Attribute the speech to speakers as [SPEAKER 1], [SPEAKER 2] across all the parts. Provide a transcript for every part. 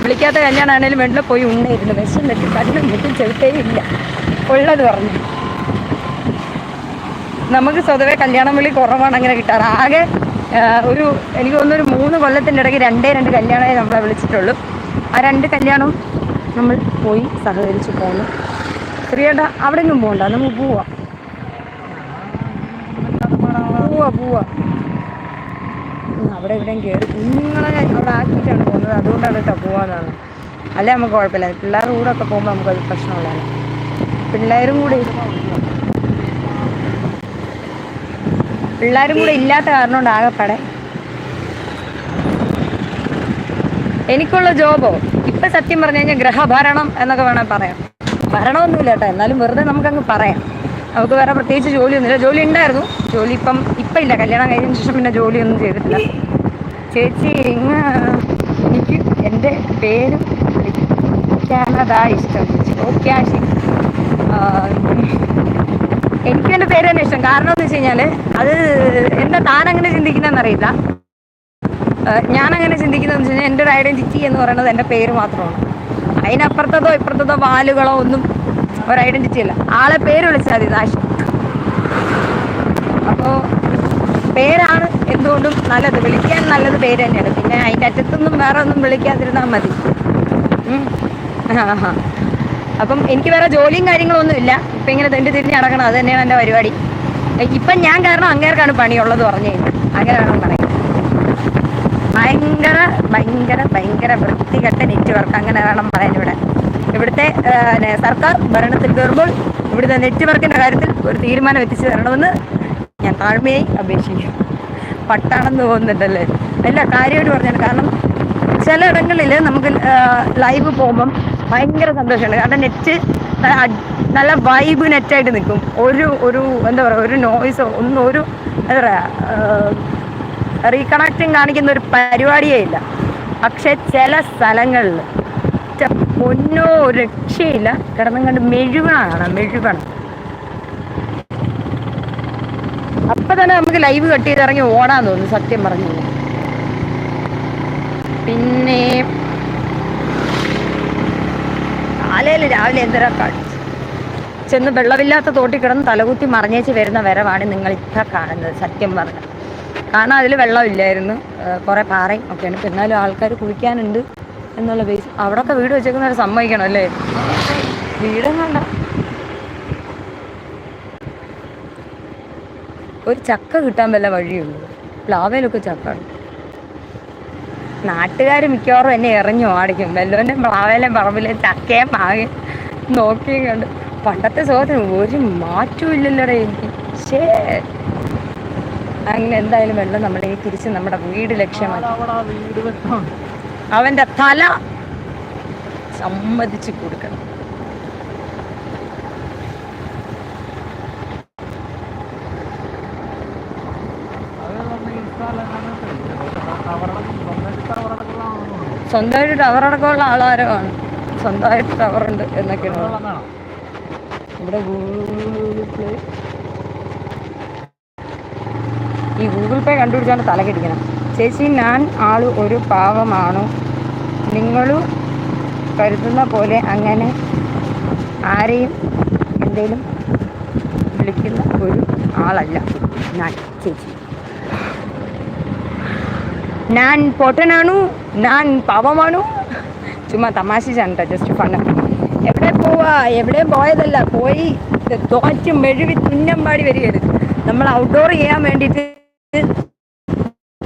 [SPEAKER 1] വിളിക്കാത്ത കല്യാണമാണേലും വെള്ളം പോയി ഉണ്ണായിരുന്നു. വിഷം നെട്ടി കണ്ണും മുട്ടും ചെറുത്തേ ഇല്ല ഉള്ളത് പറഞ്ഞു. നമുക്ക് സ്വതവേ കല്യാണം വിളി കുറവാണ് അങ്ങനെ കിട്ടാറ്. ആകെ എനിക്ക് തോന്നുന്നൊരു 3 കൊല്ലത്തിൻ്റെ ഇടയ്ക്ക് 2 കല്യാണമേ നമ്മളെ വിളിച്ചിട്ടുള്ളൂ. ആ 2 കല്യാണവും നമ്മൾ പോയി സഹകരിച്ച് പോന്നു. പ്രിയേട്ട അവിടെ ഒന്നും പോകണ്ട, നമുക്ക് പോവാം. അവിടെ എവിടെയും കയറി കുഞ്ഞുങ്ങളെ അവിടെ ആക്കിയിട്ടാണ് പോകുന്നത്. അതുകൊണ്ടാണ് കേട്ടോ പോവാന്നാണ്. അല്ലേ നമുക്ക് കുഴപ്പമില്ല. പിള്ളേരുടെ കൂടെ ഒക്കെ പോകുമ്പോൾ നമുക്കത് പ്രശ്നമുള്ളതാണ്. പിള്ളേരും കൂടെ ഇല്ലാത്ത കാരണം കൊണ്ട് ആകെപ്പാടെ എനിക്കുള്ള ജോബോ ഇപ്പം സത്യം പറഞ്ഞു കഴിഞ്ഞാൽ ഗ്രഹഭരണം എന്നൊക്കെ വേണമെങ്കിൽ പറയാം. ഭരണമൊന്നുമില്ല കേട്ടോ, എന്നാലും വെറുതെ നമുക്കങ്ങ് പറയാം. നമുക്ക് വേറെ പ്രത്യേകിച്ച് ജോലിയൊന്നുമില്ല. ജോലി ഉണ്ടായിരുന്നു, ജോലി ഇപ്പം ഇല്ല. കല്യാണം കഴിഞ്ഞതിന് ശേഷം പിന്നെ ജോലിയൊന്നും ചെയ്തിട്ടില്ല. ചേച്ചി എനിക്ക് എൻ്റെ പേര് വിളിക്കാനതാ ഇഷ്ടം. ഓക്കെ ആശി, എനിക്കും എൻ്റെ പേര് തന്നെ ഇഷ്ടം. കാരണം എന്ന് വെച്ച് കഴിഞ്ഞാൽ അത് എന്താ താനങ്ങനെ ചിന്തിക്കുന്നതെന്നറിയില്ല. ഞാനങ്ങനെ ചിന്തിക്കുന്നതെന്ന് വെച്ച് കഴിഞ്ഞാൽ എൻ്റെ ഒരു ഐഡൻറ്റിറ്റി എന്ന് പറയുന്നത് എൻ്റെ പേര് മാത്രമാണ്. അതിനപ്പുറത്തതോ ഇപ്പുറത്തതോ വാലുകളോ ഒന്നും ഒരു ഐഡൻറ്റിറ്റി അല്ല. ആളെ പേര് വിളിച്ചാൽ മതി ആശി. അപ്പോൾ പേരാണ് എന്തുകൊണ്ടും നല്ലത്, വിളിക്കാൻ നല്ലത് പേര് തന്നെയാണ്. പിന്നെ അതിൻ്റെ അറ്റത്തൊന്നും വേറെ ഒന്നും വിളിക്കാതിരുന്നാൽ മതി. അപ്പം എനിക്ക് വേറെ ജോലിയും കാര്യങ്ങളൊന്നും ഇല്ല. ഇപ്പം ഇങ്ങനെ തിരിഞ്ഞ് നടക്കണം, അത് തന്നെയാണ് എൻ്റെ പരിപാടി. ഇപ്പം ഞാൻ കാരണം അങ്ങേർക്കാണ് പണിയുള്ളത് പറഞ്ഞു കഴിഞ്ഞാൽ അങ്ങനെ വേണം പറയാം. ഭയങ്കര വൃത്തികെട്ട നെറ്റ്വർക്ക് അങ്ങനെ വേണം പറയാൻ. ഇവിടുത്തെ സർക്കാർ ഭരണത്തിൽ കയറുമ്പോൾ ഇവിടുത്തെ നെറ്റ്വർക്കിൻ്റെ കാര്യത്തിൽ ഒരു തീരുമാനം എത്തിച്ചു തരണമെന്ന് ഞാൻ താഴ്മയായി അപേക്ഷിക്കും. പട്ടാണെന്ന് തോന്നുന്നുണ്ടല്ലേ? അല്ല, കാര്യമായിട്ട് പറഞ്ഞാണ്. കാരണം ചിലയിടങ്ങളിൽ നമുക്ക് ലൈവ് പോകുമ്പം ഭയങ്കര സന്തോഷമുണ്ട്. കാരണം നെറ്റ് നല്ല വൈബ് നെറ്റായിട്ട് നിൽക്കും. ഒരു എന്താ പറയുക, ഒരു നോയ്സോ ഒന്നും എന്താ പറയുക റീകണക്റ്റിങ് കാണിക്കുന്ന ഒരു പരിപാടിയേ ഇല്ല. പക്ഷെ ചില സ്ഥലങ്ങളിൽ ഒന്നോ രക്ഷയില്ല, കിടന്നും കണ്ട് മെഴുകണം. അപ്പം തന്നെ നമുക്ക് ലൈവ് കട്ട് ചെയ്ത് ഇറങ്ങി ഓടാൻ തോന്നുന്നു സത്യം പറഞ്ഞു. പിന്നെ കാലയിൽ രാവിലെ എന്തൊക്കെ ചെന്ന് വെള്ളമില്ലാത്ത തോട്ടിൽ കിടന്ന് തലകുത്തി മറിഞ്ഞേച്ച് വരുന്ന വരവാണ് നിങ്ങളിപ്പോൾ കാണുന്നത് സത്യം പറഞ്ഞത്. കാരണം അതിൽ വെള്ളമില്ലായിരുന്നു, കുറേ പാറയും ഒക്കെയാണ്. ഇപ്പം എന്നാലും ആൾക്കാർ കുളിക്കാനുണ്ട് എന്നുള്ള ബേസ്. അവിടെയൊക്കെ വീട് വെച്ചേക്കുന്നവരെ സമ്മതിക്കണം അല്ലേ? വീടും കണ്ട ഒരു ചക്ക കിട്ടാൻ വല്ല വഴിയുള്ളൂ. പ്ലാവയിലൊക്കെ ചക്ക. നാട്ടുകാർ മിക്കവാറും എന്നെ എറിഞ്ഞു ഓടിക്കും. വല്ലവൻ്റെ പ്ലാവേലും പറമ്പിലെ ചക്കയും മാങ്ങയും നോക്കിയും കണ്ട്. പണ്ടത്തെ സുഖത്തിന് ഒരു മാറ്റവും ഇല്ലല്ലോടെ എനിക്ക്. ശേ, അങ്ങനെ എന്തായാലും വെള്ളം നമ്മുടെ തിരിച്ച് നമ്മുടെ വീട് ലക്ഷ്യമാക്കി അവൻ്റെ തല സമ്മതിച്ച് കൊടുക്കണം. സ്വന്തമായിട്ട് ടവറടക്കമുള്ള ആളാരമാണ്. സ്വന്തമായിട്ട് ടവറുണ്ട് എന്നൊക്കെയാണ് ഇവിടെ ഗൂഗിൾ പേ കണ്ടുപിടിച്ചാണ് തലകെടിക്കണം. ചേച്ചി, ഞാൻ ആൾ ഒരു പാവമാണോ? നിങ്ങൾ കരുതുന്ന പോലെ അങ്ങനെ ആരെയും എന്തേലും വിളിക്കുന്ന ഒരു ആളല്ല ഞാൻ ചേച്ചി. ഞാൻ പൊട്ടനാണു, ഞാൻ പാവമാണു. ചുമ്മാ തമാശിച്ചാണ് കേട്ടോ, ജസ്റ്റ് ഫണ്ണ്. എവിടെയും പോയതല്ല, പോയി തോറ്റ് മെഴുകി തുന്നം പാടി വരികയാണ്. നമ്മൾ ഔട്ട്ഡോർ ചെയ്യാൻ വേണ്ടിയിട്ട്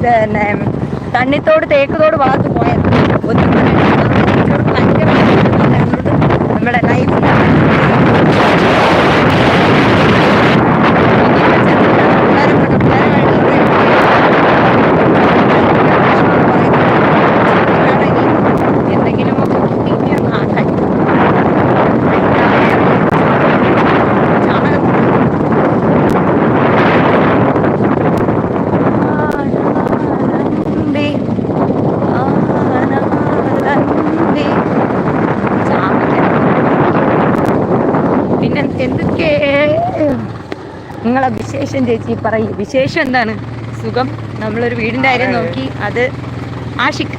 [SPEAKER 1] പിന്നെ തണ്ണിത്തോട് തേക്കുതോട് ഭാഗത്ത് പോയത് നമ്മുടെ ലൈഫിൽ എന്തൊക്കെ നിങ്ങളെ വിശേഷം ചേച്ചി പറയൂ. വിശേഷം എന്താണ്? സുഖം. നമ്മളൊരു വീടിൻ്റെ കാര്യം നോക്കി, അത് ആഷിക്